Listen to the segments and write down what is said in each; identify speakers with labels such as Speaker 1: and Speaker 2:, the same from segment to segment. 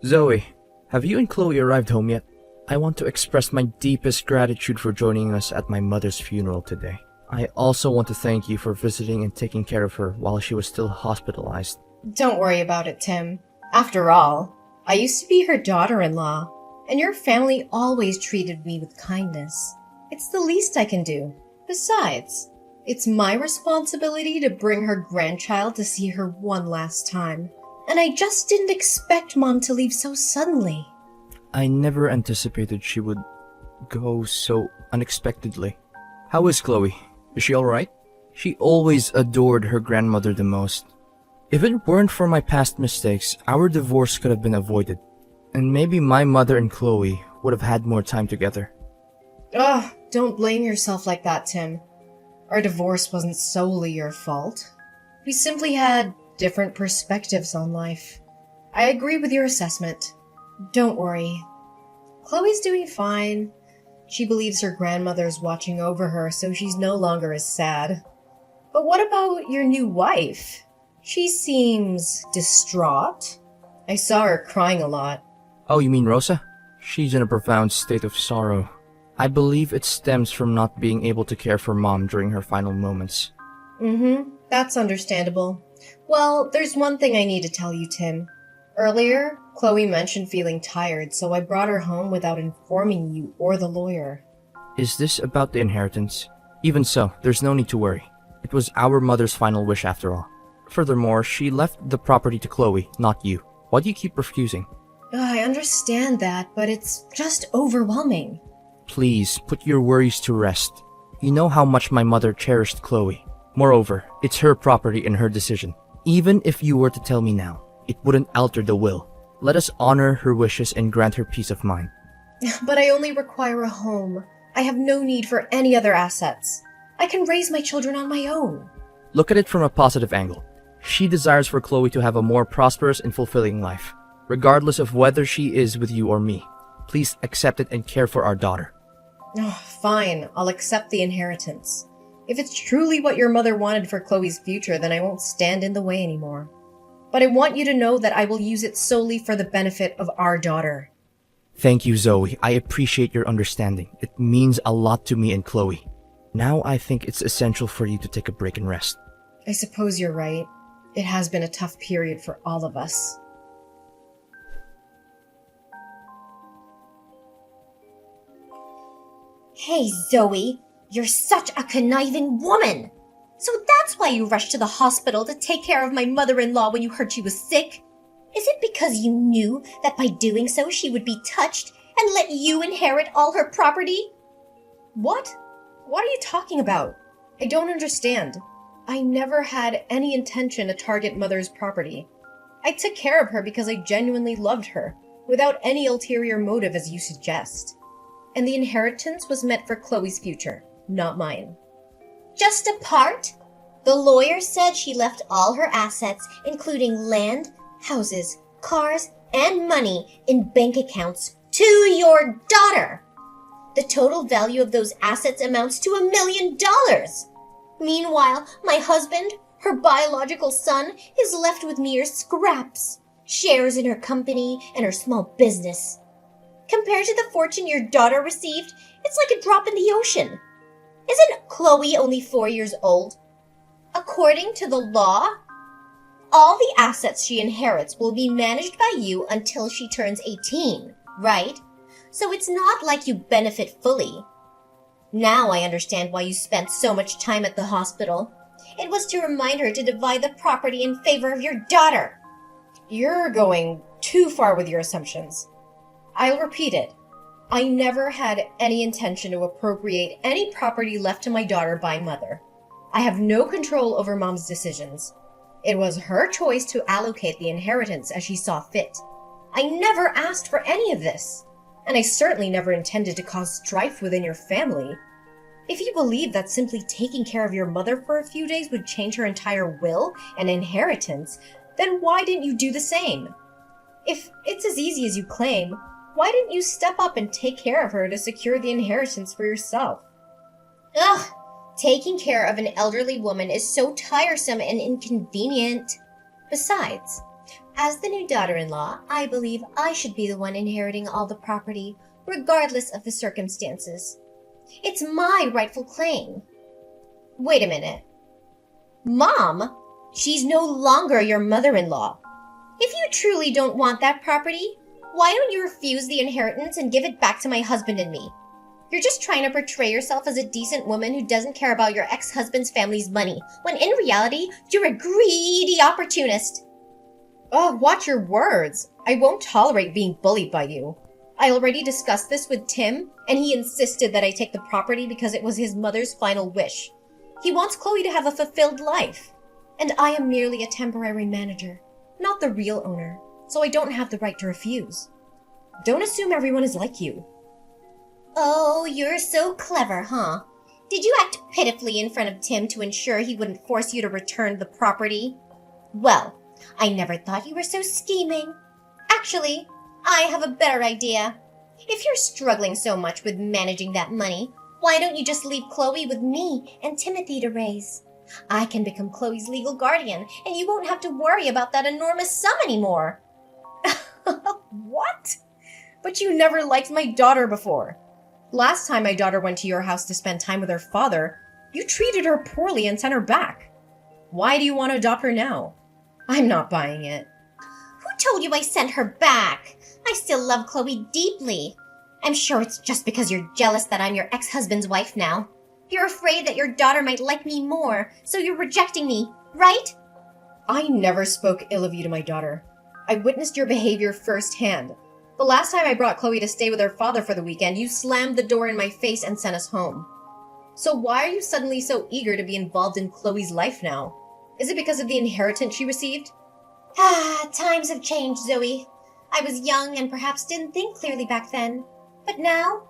Speaker 1: Zoe, have you and Chloe arrived home yet? I want to express my deepest gratitude for joining us at my mother's funeral today. I also want to thank you for visiting and taking care of her while she was still hospitalized.
Speaker 2: Don't worry about it, Tim. After all, I used to be her daughter-in-law, and your family always treated me with kindness. It's the least I can do. Besides, it's my responsibility to bring her grandchild to see her one last time. And I just didn't expect Mom to leave so suddenly.
Speaker 1: I never anticipated she would go so unexpectedly. How is Chloe? Is she alright? She always adored her grandmother the most. If it weren't for my past mistakes, our divorce could have been avoided. And maybe my mother and Chloe would have had more time together.
Speaker 2: Ugh, don't blame yourself like that, Tim. Our divorce wasn't solely your fault. We simply had different perspectives on life. I agree with your assessment. Don't worry. Chloe's doing fine. She believes her grandmother's watching over her, so she's no longer as sad. But what about your new wife? She seems distraught. I saw her crying a lot.
Speaker 1: Oh, you mean Rosa? She's in a profound state of sorrow. I believe it stems from not being able to care for Mom during her final moments.
Speaker 2: That's understandable. Well, there's one thing I need to tell you, Tim. Earlier, Chloe mentioned feeling tired, so I brought her home without informing you or the lawyer.
Speaker 1: Is this about the inheritance? Even so, there's no need to worry. It was our mother's final wish after all. Furthermore, she left the property to Chloe, not you. Why do you keep refusing?
Speaker 2: I understand that, but it's just overwhelming.
Speaker 1: Please, put your worries to rest. You know how much my mother cherished Chloe. Moreover, it's her property and her decision. Even if you were to tell me now, it wouldn't alter the will. Let us honor her wishes and grant her peace of mind.
Speaker 2: But I only require a home. I have no need for any other assets. I can raise my children on my own.
Speaker 1: Look at it from a positive angle. She desires for Chloe to have a more prosperous and fulfilling life, regardless of whether she is with you or me. Please accept it and care for our daughter.
Speaker 2: Fine, I'll accept the inheritance. If it's truly what your mother wanted for Chloe's future, then I won't stand in the way anymore. But I want you to know that I will use it solely for the benefit of our daughter.
Speaker 1: Thank you, Zoe. I appreciate your understanding. It means a lot to me and Chloe. Now I think it's essential for you to take a break and rest.
Speaker 2: I suppose you're right. It has been a tough period for all of us.
Speaker 3: Hey, Zoe, you're such a conniving woman. So that's why you rushed to the hospital to take care of my mother-in-law when you heard she was sick? Is it because you knew that by doing so she would be touched and let you inherit all her property?
Speaker 2: What? What are you talking about? I don't understand. I never had any intention to target Mother's property. I took care of her because I genuinely loved her, without any ulterior motive as you suggest. And the inheritance was meant for Chloe's future, not mine.
Speaker 3: Just a part? The lawyer said she left all her assets, including land, houses, cars, and money in bank accounts to your daughter. The total value of those assets amounts to $1 million. Meanwhile, my husband, her biological son, is left with mere scraps, shares in her company and her small business. Compared to the fortune your daughter received, it's like a drop in the ocean. Isn't Chloe only 4 years old? According to the law, all the assets she inherits will be managed by you until she turns 18, right? So it's not like you benefit fully. Now I understand why you spent so much time at the hospital. It was to remind her to divide the property in favor of your daughter.
Speaker 2: You're going too far with your assumptions. I'll repeat it. I never had any intention to appropriate any property left to my daughter by Mother. I have no control over Mom's decisions. It was her choice to allocate the inheritance as she saw fit. I never asked for any of this, and I certainly never intended to cause strife within your family. If you believe that simply taking care of your mother for a few days would change her entire will and inheritance, then why didn't you do the same? If it's as easy as you claim, why didn't you step up and take care of her to secure the inheritance for yourself?
Speaker 3: Ugh, taking care of an elderly woman is so tiresome and inconvenient. Besides, As the new daughter-in-law, I believe I should be the one inheriting all the property, regardless of the circumstances. It's my rightful claim. Wait a minute. Mom, she's no longer your mother-in-law. If you truly don't want that property, why don't you refuse the inheritance and give it back to my husband and me? You're just trying to portray yourself as a decent woman who doesn't care about your ex-husband's family's money, when in reality, you're a greedy opportunist.
Speaker 2: Oh, watch your words. I won't tolerate being bullied by you. I already discussed this with Tim, and he insisted that I take the property because it was his mother's final wish. He wants Chloe to have a fulfilled life. And I am merely a temporary manager, not the real owner, so I don't have the right to refuse. Don't assume everyone is like you.
Speaker 3: Oh, you're so clever, huh? Did you act pitifully in front of Tim to ensure he wouldn't force you to return the property? Well, I never thought you were so scheming. Actually, I have a better idea. If you're struggling so much with managing that money, why don't you just leave Chloe with me and Timothy to raise? I can become Chloe's legal guardian, and you won't have to worry about that enormous sum anymore.
Speaker 2: What? But you never liked my daughter before. Last time my daughter went to your house to spend time with her father, you treated her poorly and sent her back. Why do you want to adopt her now? I'm not buying it.
Speaker 3: Who told you I sent her back? I still love Chloe deeply. I'm sure it's just because you're jealous that I'm your ex-husband's wife now. You're afraid that your daughter might like me more, so you're rejecting me, right?
Speaker 2: I never spoke ill of you to my daughter. I witnessed your behavior firsthand. The last time I brought Chloe to stay with her father for the weekend, you slammed the door in my face and sent us home. So why are you suddenly so eager to be involved in Chloe's life now? Is it because of the inheritance she received?
Speaker 3: Times have changed, Zoe. I was young and perhaps didn't think clearly back then. But now,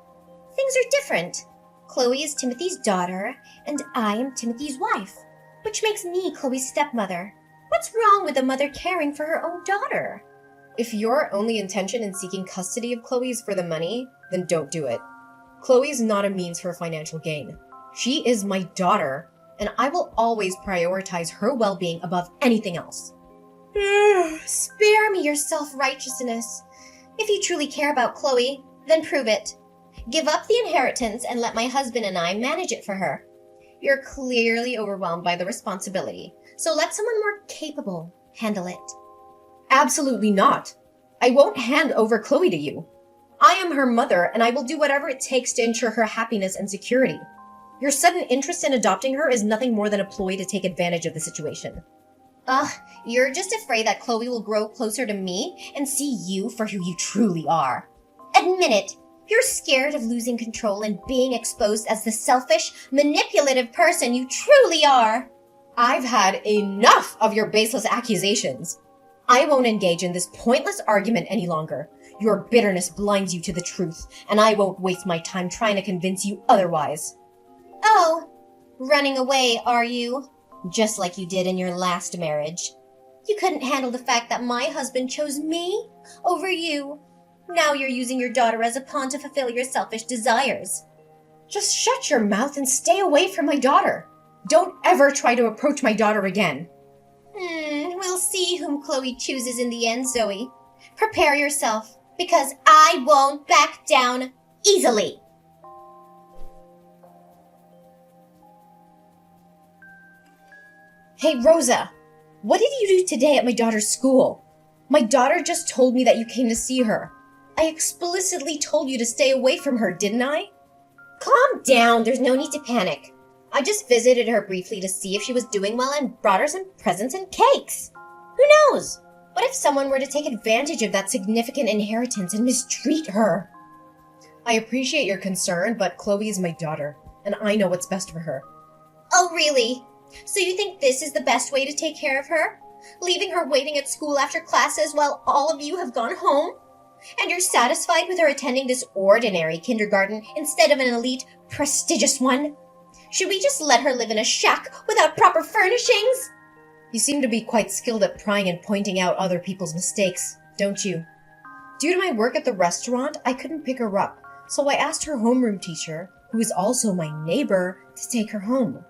Speaker 3: things are different. Chloe is Timothy's daughter, and I am Timothy's wife, which makes me Chloe's stepmother. What's wrong with a mother caring for her own daughter?
Speaker 2: If your only intention in seeking custody of Chloe is for the money, then don't do it. Chloe is not a means for financial gain. She is my daughter, and I will always prioritize her well-being above anything else.
Speaker 3: Spare me your self-righteousness. If you truly care about Chloe, then prove it. Give up the inheritance and let my husband and I manage it for her. You're clearly overwhelmed by the responsibility, so let someone more capable handle it.
Speaker 2: Absolutely not. I won't hand over Chloe to you. I am her mother, and I will do whatever it takes to ensure her happiness and security. Your sudden interest in adopting her is nothing more than a ploy to take advantage of the situation.
Speaker 3: You're just afraid that Chloe will grow closer to me and see you for who you truly are. Admit it. You're scared of losing control and being exposed as the selfish, manipulative person you truly are.
Speaker 2: I've had enough of your baseless accusations. I won't engage in this pointless argument any longer. Your bitterness blinds you to the truth, and I won't waste my time trying to convince you otherwise.
Speaker 3: Oh, running away, are you? Just like you did in your last marriage. You couldn't handle the fact that my husband chose me over you. Now you're using your daughter as a pawn to fulfill your selfish desires.
Speaker 2: Just shut your mouth and stay away from my daughter. Don't ever try to approach my daughter again.
Speaker 3: We'll see whom Chloe chooses in the end, Zoe. Prepare yourself, because I won't back down easily.
Speaker 2: Hey, Rosa, what did you do today at my daughter's school? My daughter just told me that you came to see her. I explicitly told you to stay away from her, didn't I?
Speaker 3: Calm down, there's no need to panic. I just visited her briefly to see if she was doing well and brought her some presents and cakes. Who knows? What if someone were to take advantage of that significant inheritance and mistreat her?
Speaker 2: I appreciate your concern, but Chloe is my daughter, and I know what's best for her.
Speaker 3: Oh, really? So you think this is the best way to take care of her? Leaving her waiting at school after classes while all of you have gone home? And you're satisfied with her attending this ordinary kindergarten instead of an elite, prestigious one? Should we just let her live in a shack without proper furnishings?
Speaker 2: You seem to be quite skilled at prying and pointing out other people's mistakes, don't you? Due to my work at the restaurant, I couldn't pick her up, so I asked her homeroom teacher, who is also my neighbor, to take her home.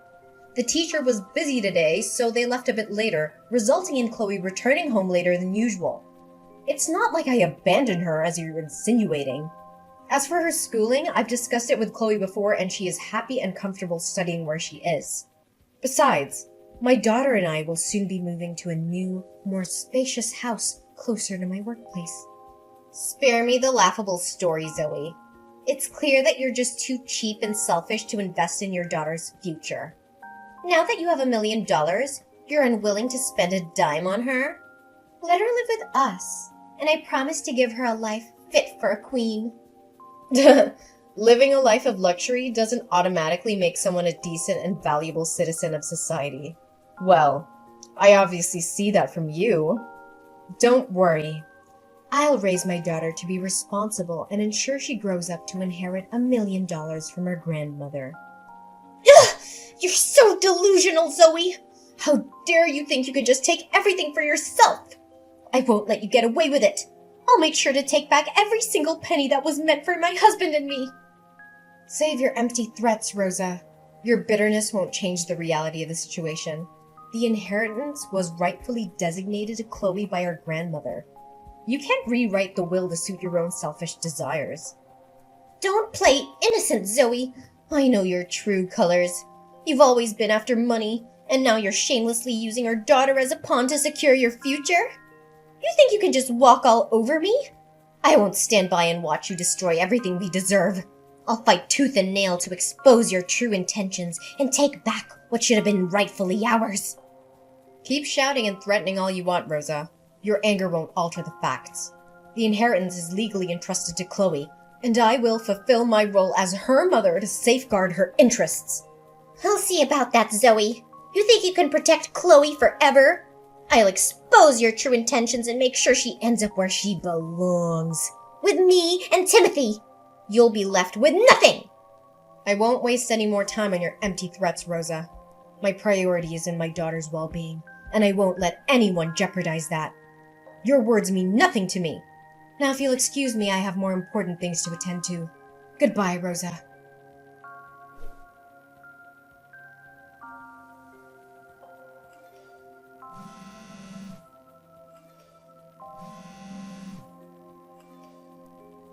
Speaker 2: The teacher was busy today, so they left a bit later, resulting in Chloe returning home later than usual. It's not like I abandoned her, as you're insinuating. As for her schooling, I've discussed it with Chloe before, and she is happy and comfortable studying where she is. Besides, my daughter and I will soon be moving to a new, more spacious house closer to my workplace.
Speaker 3: Spare me the laughable story, Zoe. It's clear that you're just too cheap and selfish to invest in your daughter's future. Now that you have $1 million, you're unwilling to spend a dime on her? Let her live with us, and I promise to give her a life fit for a queen.
Speaker 2: Living a life of luxury doesn't automatically make someone a decent and valuable citizen of society. Well, I obviously see that from you. Don't worry. I'll raise my daughter to be responsible and ensure she grows up to inherit $1 million from her grandmother.
Speaker 3: You're so delusional, Zoe! How dare you think you can just take everything for yourself? I won't let you get away with it. I'll make sure to take back every single penny that was meant for my husband and me.
Speaker 2: Save your empty threats, Rosa. Your bitterness won't change the reality of the situation. The inheritance was rightfully designated to Chloe by her grandmother. You can't rewrite the will to suit your own selfish desires.
Speaker 3: Don't play innocent, Zoe. I know your true colors. You've always been after money, and now you're shamelessly using our daughter as a pawn to secure your future? You think you can just walk all over me? I won't stand by and watch you destroy everything we deserve. I'll fight tooth and nail to expose your true intentions and take back what should have been rightfully ours.
Speaker 2: Keep shouting and threatening all you want, Rosa. Your anger won't alter the facts. The inheritance is legally entrusted to Chloe, and I will fulfill my role as her mother to safeguard her interests.
Speaker 3: I'll see about that, Zoe. You think you can protect Chloe forever? I'll expose your true intentions and make sure she ends up where she belongs. With me and Timothy. You'll be left with nothing!
Speaker 2: I won't waste any more time on your empty threats, Rosa. My priority is in my daughter's well-being, and I won't let anyone jeopardize that. Your words mean nothing to me. Now, if you'll excuse me, I have more important things to attend to. Goodbye, Rosa.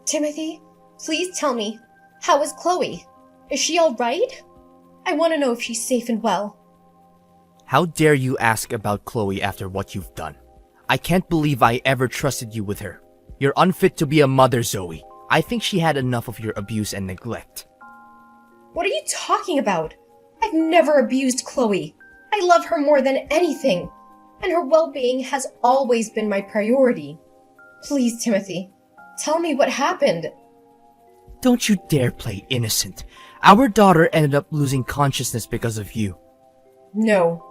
Speaker 2: Timothy, please tell me, how is Chloe? Is she all right? I want to know if she's safe and well.
Speaker 1: How dare you ask about Chloe after what you've done? I can't believe I ever trusted you with her. You're unfit to be a mother, Zoe. I think she had enough of your abuse and neglect.
Speaker 2: What are you talking about? I've never abused Chloe. I love her more than anything, and her well-being has always been my priority. Please, Timothy, tell me what happened.
Speaker 1: Don't you dare play innocent. Our daughter ended up losing consciousness because of you.
Speaker 2: No,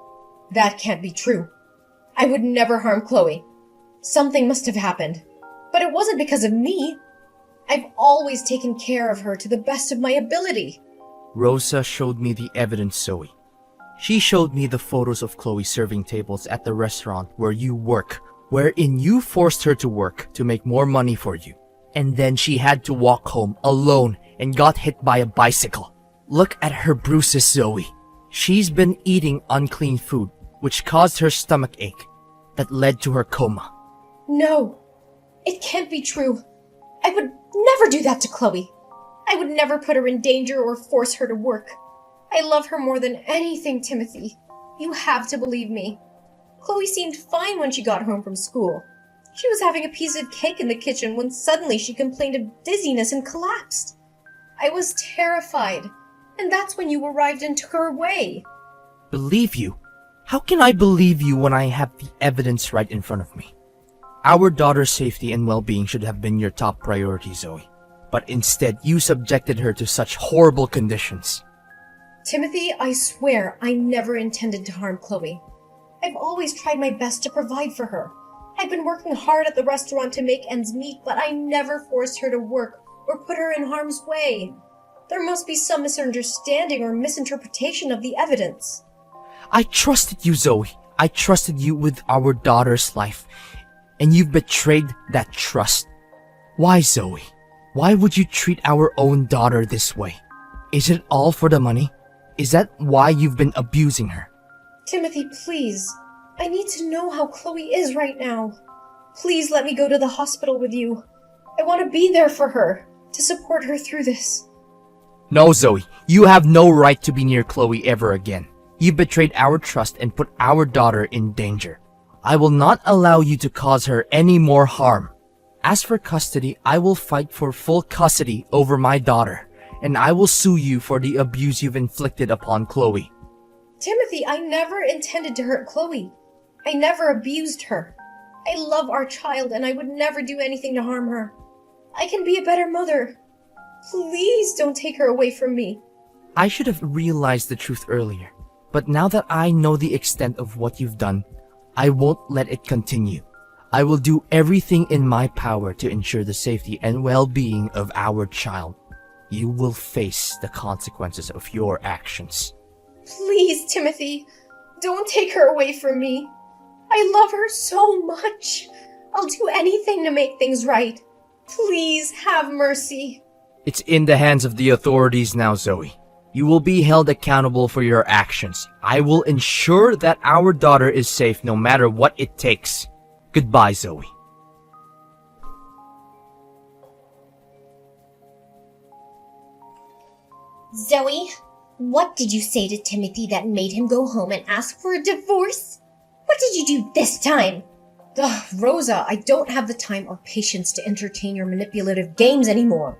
Speaker 2: that can't be true. I would never harm Chloe. Something must have happened, but it wasn't because of me. I've always taken care of her to the best of my ability.
Speaker 1: Rosa showed me the evidence, Zoe. She showed me the photos of Chloe serving tables at the restaurant where you work, wherein you forced her to work to make more money for you. And then she had to walk home alone and got hit by a bicycle. Look at her bruises, Zoe. She's been eating unclean food, which caused her stomach ache that led to her coma.
Speaker 2: No, it can't be true. I would never do that to Chloe. I would never put her in danger or force her to work. I love her more than anything, Timothy. You have to believe me. Chloe seemed fine when she got home from school. She was having a piece of cake in the kitchen when suddenly she complained of dizziness and collapsed. I was terrified, and that's when you arrived and took her away.
Speaker 1: Believe you? How can I believe you when I have the evidence right in front of me? Our daughter's safety and well-being should have been your top priority, Zoe. But instead, you subjected her to such horrible conditions.
Speaker 2: Timothy, I swear I never intended to harm Chloe. I've always tried my best to provide for her. I've been working hard at the restaurant to make ends meet, but I never forced her to work or put her in harm's way. There must be some misunderstanding or misinterpretation of the evidence.
Speaker 1: I trusted you, Zoe. I trusted you with our daughter's life. And you've betrayed that trust. Why, Zoe? Why would you treat our own daughter this way? Is it all for the money? Is that why you've been abusing her?
Speaker 2: Timothy, please. I need to know how Chloe is right now. Please let me go to the hospital with you. I want to be there for her, to support her through this.
Speaker 1: No, Zoe, you have no right to be near Chloe ever again. You betrayed our trust and put our daughter in danger. I will not allow you to cause her any more harm. As for custody, I will fight for full custody over my daughter, and I will sue you for the abuse you've inflicted upon Chloe.
Speaker 2: Timothy, I never intended to hurt Chloe. I never abused her. I love our child and I would never do anything to harm her. I can be a better mother. Please don't take her away from me.
Speaker 1: I should have realized the truth earlier, but now that I know the extent of what you've done, I won't let it continue. I will do everything in my power to ensure the safety and well-being of our child. You will face the consequences of your actions.
Speaker 2: Please, Timothy, don't take her away from me. I love her so much. I'll do anything to make things right. Please have mercy.
Speaker 1: It's in the hands of the authorities now, Zoe. You will be held accountable for your actions. I will ensure that our daughter is safe no matter what it takes. Goodbye, Zoe.
Speaker 3: Zoe, what did you say to Timothy that made him go home and ask for a divorce? What did you do this time?
Speaker 2: Ugh, Rosa, I don't have the time or patience to entertain your manipulative games anymore.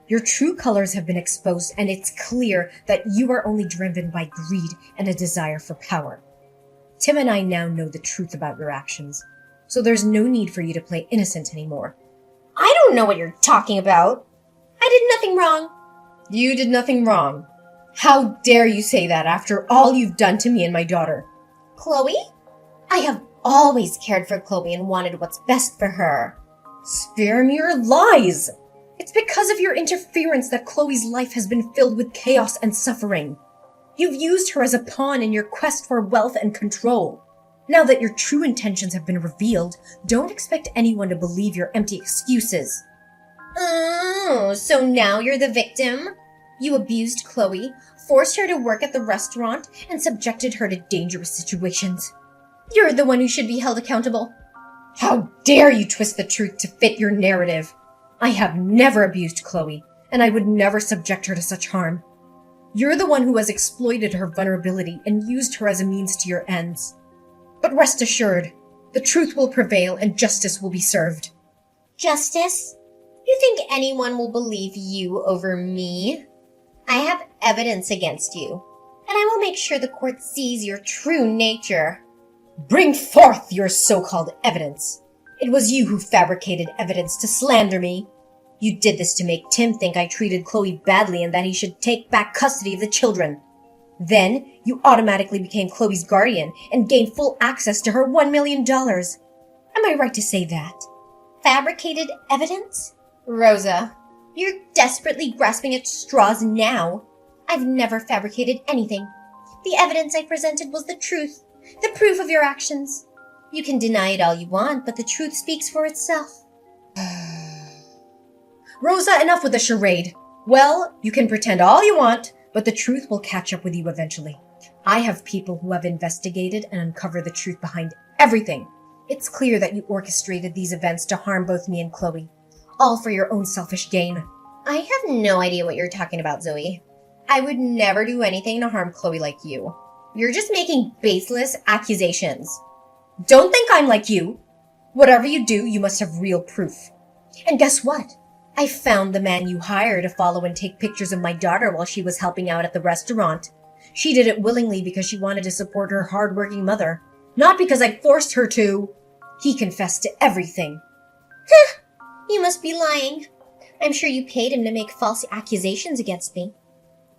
Speaker 2: Your true colors have been exposed, and it's clear that you are only driven by greed and a desire for power. Tim and I now know the truth about your actions, so there's no need for you to play innocent anymore.
Speaker 3: I don't know what you're talking about. I did nothing wrong.
Speaker 2: You did nothing wrong. How dare you say that after all you've done to me and my daughter?
Speaker 3: Chloe? I have always cared for Chloe and wanted what's best for her.
Speaker 2: Spare me your lies! It's because of your interference that Chloe's life has been filled with chaos and suffering. You've used her as a pawn in your quest for wealth and control. Now that your true intentions have been revealed, don't expect anyone to believe your empty excuses.
Speaker 3: Oh, so now you're the victim? You abused Chloe, forced her to work at the restaurant, and subjected her to dangerous situations. You're the one who should be held accountable.
Speaker 2: How dare you twist the truth to fit your narrative? I have never abused Chloe, and I would never subject her to such harm. You're the one who has exploited her vulnerability and used her as a means to your ends. But rest assured, the truth will prevail and justice will be served.
Speaker 3: Justice? You think anyone will believe you over me? I have evidence against you, and I will make sure the court sees your true nature.
Speaker 2: Bring forth your so-called evidence. It was you who fabricated evidence to slander me. You did this to make Tim think I treated Chloe badly and that he should take back custody of the children. Then, you automatically became Chloe's guardian and gained full access to her $1 million. Am I right to say that?
Speaker 3: Fabricated evidence? Rosa, you're desperately grasping at straws now. I've never fabricated anything. The evidence I presented was the truth, the proof of your actions. You can deny it all you want, but the truth speaks for itself.
Speaker 2: Rosa, enough with the charade. Well, you can pretend all you want, but the truth will catch up with you eventually. I have people who have investigated and uncovered the truth behind everything. It's clear that you orchestrated these events to harm both me and Chloe, all for your own selfish gain.
Speaker 3: I have no idea what you're talking about, Zoe. I would never do anything to harm Chloe like you. You're just making baseless accusations.
Speaker 2: Don't think I'm like you. Whatever you do, you must have real proof. And guess what? I found the man you hired to follow and take pictures of my daughter while she was helping out at the restaurant. She did it willingly because she wanted to support her hardworking mother, not because I forced her to. He confessed to everything.
Speaker 3: You must be lying. I'm sure you paid him to make false accusations against me.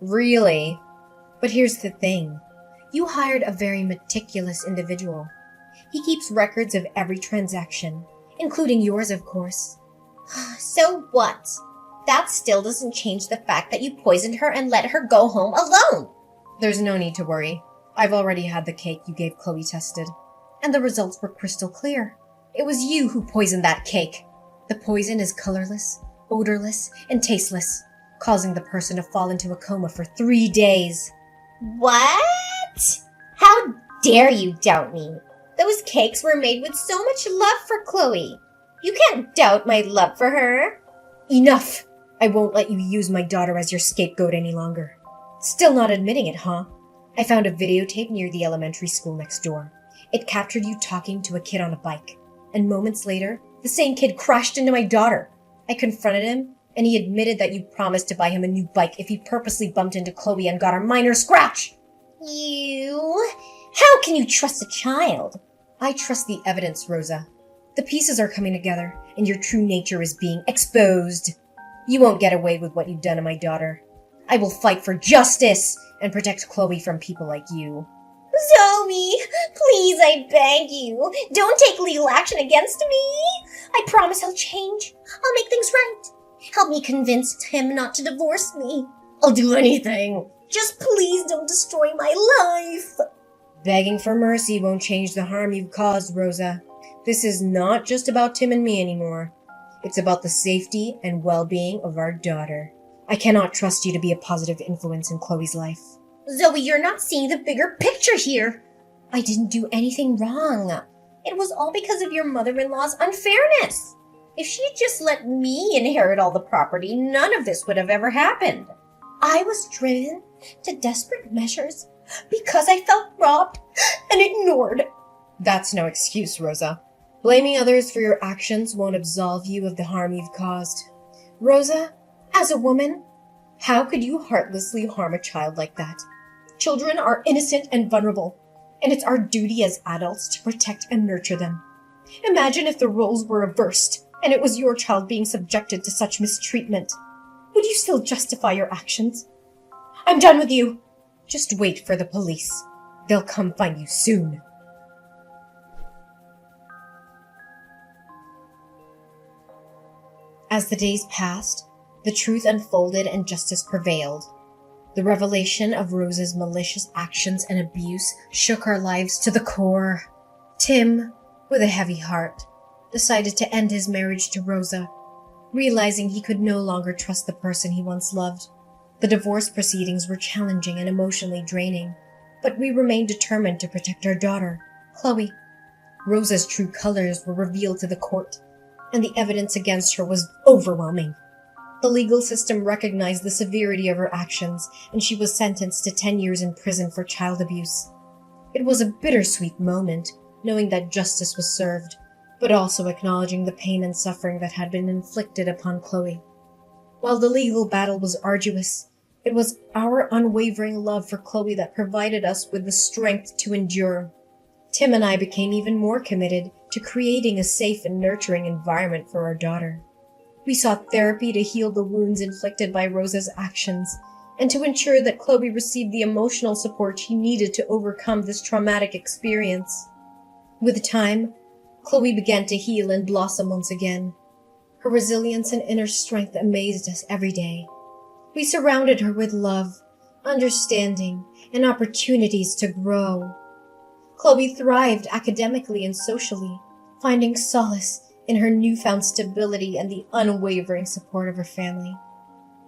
Speaker 2: Really? But here's the thing. You hired a very meticulous individual. He keeps records of every transaction, including yours, of course.
Speaker 3: So what? That still doesn't change the fact that you poisoned her and let her go home alone.
Speaker 2: There's no need to worry. I've already had the cake you gave Chloe tested, and the results were crystal clear. It was you who poisoned that cake. The poison is colorless, odorless, and tasteless, causing the person to fall into a coma for 3 days.
Speaker 3: What? How dare you doubt me? Those cakes were made with so much love for Chloe. You can't doubt my love for her.
Speaker 2: Enough! I won't let you use my daughter as your scapegoat any longer. Still not admitting it, huh? I found a videotape near the elementary school next door. It captured you talking to a kid on a bike. And moments later, the same kid crashed into my daughter. I confronted him, and he admitted that you promised to buy him a new bike if he purposely bumped into Chloe and got a minor scratch.
Speaker 3: You? How can you trust a child?
Speaker 2: I trust the evidence, Rosa. The pieces are coming together, and your true nature is being exposed. You won't get away with what you've done to my daughter. I will fight for justice and protect Chloe from people like you.
Speaker 3: Zoe, please, I beg you, don't take legal action against me. I promise I'll change. I'll make things right. Help me convince Tim not to divorce me. I'll do anything. Just please don't destroy my life.
Speaker 2: Begging for mercy won't change the harm you've caused, Rosa. This is not just about Tim and me anymore. It's about the safety and well-being of our daughter. I cannot trust you to be a positive influence in Chloe's life.
Speaker 3: Zoe, you're not seeing the bigger picture here. I didn't do anything wrong. It was all because of your mother-in-law's unfairness. If she had just let me inherit all the property, none of this would have ever happened. I was driven to desperate measures because I felt robbed and ignored.
Speaker 2: That's no excuse, Rosa. Blaming others for your actions won't absolve you of the harm you've caused. Rosa, as a woman, how could you heartlessly harm a child like that? Children are innocent and vulnerable, and it's our duty as adults to protect and nurture them. Imagine if the roles were reversed, and it was your child being subjected to such mistreatment. Would you still justify your actions? I'm done with you. Just wait for the police. They'll come find you soon. As the days passed, the truth unfolded and justice prevailed. The revelation of Rosa's malicious actions and abuse shook our lives to the core. Tim, with a heavy heart, decided to end his marriage to Rosa, realizing he could no longer trust the person he once loved. The divorce proceedings were challenging and emotionally draining, but we remained determined to protect our daughter, Chloe. Rosa's true colors were revealed to the court, and the evidence against her was overwhelming. The legal system recognized the severity of her actions, and she was sentenced to 10 years in prison for child abuse. It was a bittersweet moment, knowing that justice was served, but also acknowledging the pain and suffering that had been inflicted upon Chloe. While the legal battle was arduous, it was our unwavering love for Chloe that provided us with the strength to endure. Tim and I became even more committed to creating a safe and nurturing environment for our daughter. We sought therapy to heal the wounds inflicted by Rosa's actions and to ensure that Chloe received the emotional support she needed to overcome this traumatic experience. With time, Chloe began to heal and blossom once again. Her resilience and inner strength amazed us every day. We surrounded her with love, understanding, and opportunities to grow. Chloe thrived academically and socially, finding solace in her newfound stability and the unwavering support of her family.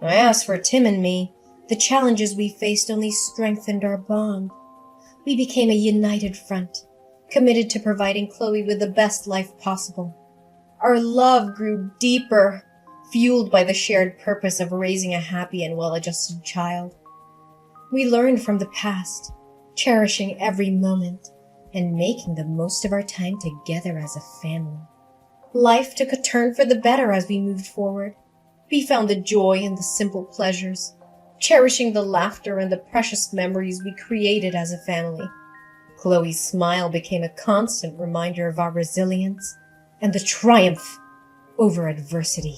Speaker 2: As for Tim and me, the challenges we faced only strengthened our bond. We became a united front, committed to providing Chloe with the best life possible. Our love grew deeper, fueled by the shared purpose of raising a happy and well-adjusted child. We learned from the past, cherishing every moment and making the most of our time together as a family. Life took a turn for the better as we moved forward. We found the joy in the simple pleasures, cherishing the laughter and the precious memories we created as a family. Chloe's smile became a constant reminder of our resilience and the triumph over adversity.